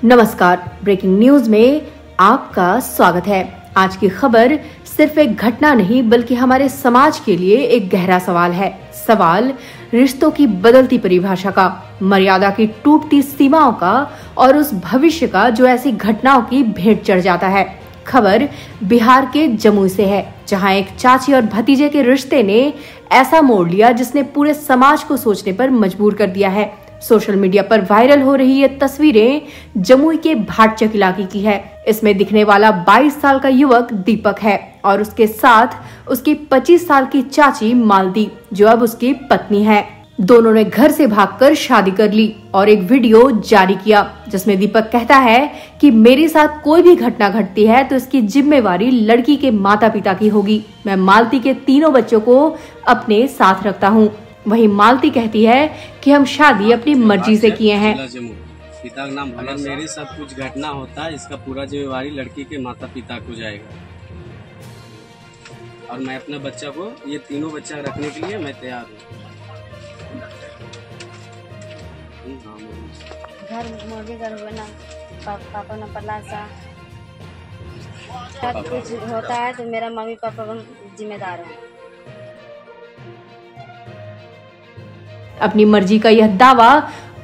नमस्कार, breaking news में आपका स्वागत है। आज की खबर सिर्फ एक घटना नहीं बल्कि हमारे समाज के लिए एक गहरा सवाल है। सवाल रिश्तों की बदलती परिभाषा का, मर्यादा की टूटती सीमाओं का और उस भविष्य का जो ऐसी घटनाओं की भेंट चढ़ जाता है। खबर बिहार के जमुई से है, जहां एक चाची और भतीजे के रिश्ते ने ऐसा मोड़ लिया जिसने पूरे समाज को सोचने पर मजबूर कर दिया है। सोशल मीडिया पर वायरल हो रही ये तस्वीरें जमुई के भाटचक इलाके की है। इसमें दिखने वाला 22 साल का युवक दीपक है और उसके साथ उसकी 25 साल की चाची मालती, जो अब उसकी पत्नी है। दोनों ने घर से भागकर शादी कर ली और एक वीडियो जारी किया जिसमें दीपक कहता है कि मेरे साथ कोई भी घटना घटती है तो इसकी जिम्मेवारी लड़की के माता पिता की होगी। मैं मालती के तीनों बच्चों को अपने साथ रखता हूँ। वहीं मालती कहती है कि हम शादी अपनी मर्जी से किए हैं। पिता का नाम अगर मेरे साथ कुछ घटना होता है इसका पूरा जिम्मेवारी लड़की के माता पिता को जाएगा और मैं अपने बच्चा को, ये तीनों बच्चा रखने के लिए मैं तैयार हूँ। घर मोदी घर बना पापा न पला सा कुछ होता है तो मेरा मम्मी पापा जिम्मेदार है। अपनी मर्जी का यह दावा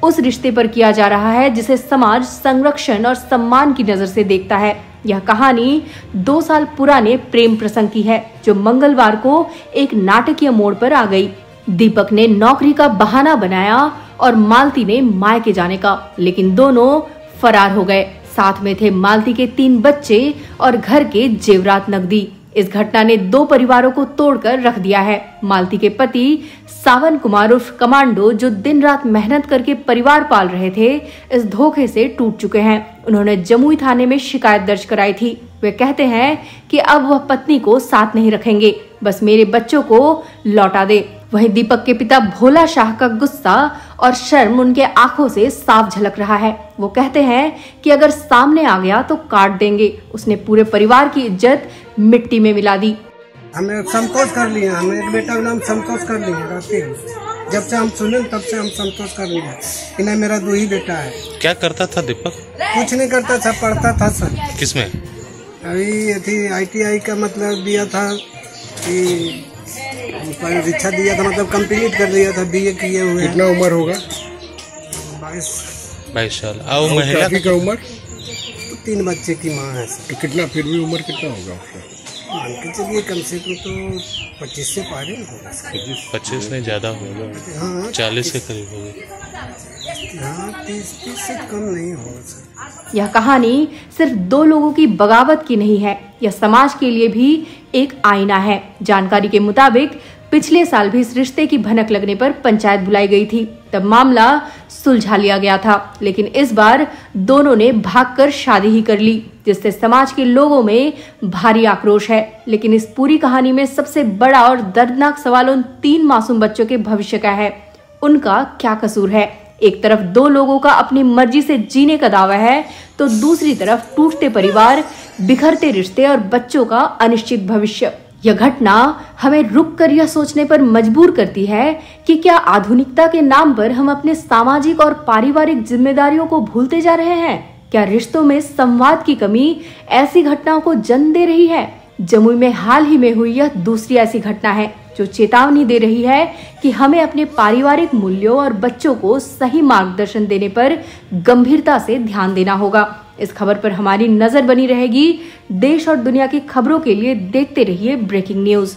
उस रिश्ते पर किया जा रहा है जिसे समाज संरक्षण और सम्मान की नजर से देखता है। यह कहानी 2 साल पुराने प्रेम प्रसंग की है जो मंगलवार को एक नाटकीय मोड़ पर आ गई। दीपक ने नौकरी का बहाना बनाया और मालती ने मायके जाने का, लेकिन दोनों फरार हो गए। साथ में थे मालती के 3 बच्चे और घर के जेवरात नकदी। इस घटना ने 2 परिवारों को तोड़कर रख दिया है। मालती के पति सावन कुमार उर्फ कमांडो, जो दिन रात मेहनत करके परिवार पाल रहे थे, इस धोखे से टूट चुके हैं। उन्होंने जमुई थाने में शिकायत दर्ज कराई थी। वे कहते हैं कि अब वह पत्नी को साथ नहीं रखेंगे, बस मेरे बच्चों को लौटा दे। वहीं दीपक के पिता भोला शाह का गुस्सा और शर्म उनके आंखों से साफ झलक रहा है। वो कहते हैं कि अगर सामने आ गया तो काट देंगे। उसने पूरे परिवार की इज्जत मिट्टी में मिला दी। हमें संतोष कर लिया, हमें एक बेटा का नाम संतोष कर लिया। रहते हैं जब से हम सुने तब से हम संतोष कर लिया कि नहीं, मेरा 2 ही बेटा है। क्या करता था दीपक? कुछ नहीं करता था, पढ़ता था सर। किसमें? अभी थी ITI का मतलब दिया था कि परीक्षा दिया था, मतलब कंप्लीट कर लिया था, BA किए हुए। कितना उम्र होगा? 22 साल। और महिला की उम्र? 3 बच्चे की माँ है। तो कितना फिर भी उम्र कितना होगा उसका? मान के चलिए कम से कम तो 25 से पार होगा। 25 नहीं ज्यादा होगा। हाँ 40 के करीब होगा। हाँ 30 से कम नहीं होगा। यह कहानी सिर्फ 2 लोगों की बगावत की नहीं है, यह समाज के लिए भी एक आईना है। जानकारी के मुताबिक पिछले साल भी इस रिश्ते की भनक लगने पर पंचायत बुलाई गई थी। तब मामला सुलझा लिया गया था, लेकिन इस बार दोनों ने भागकर शादी ही कर ली, जिससे समाज के लोगों में भारी आक्रोश है। लेकिन इस पूरी कहानी में सबसे बड़ा और दर्दनाक सवाल उन 3 मासूम बच्चों के भविष्य का है। उनका क्या कसूर है? एक तरफ 2 लोगों का अपनी मर्जी से जीने का दावा है, तो दूसरी तरफ टूटते परिवार, बिखरते रिश्ते और बच्चों का अनिश्चित भविष्य। यह घटना हमें रुक कर यह सोचने पर मजबूर करती है कि क्या आधुनिकता के नाम पर हम अपने सामाजिक और पारिवारिक जिम्मेदारियों को भूलते जा रहे हैं? क्या रिश्तों में संवाद की कमी ऐसी घटनाओं को जन्म दे रही है? जमुई में हाल ही में हुई यह दूसरी ऐसी घटना है जो चेतावनी दे रही है कि हमें अपने पारिवारिक मूल्यों और बच्चों को सही मार्गदर्शन देने पर गंभीरता से ध्यान देना होगा। इस खबर पर हमारी नजर बनी रहेगी। देश और दुनिया की खबरों के लिए देखते रहिए ब्रेकिंग न्यूज।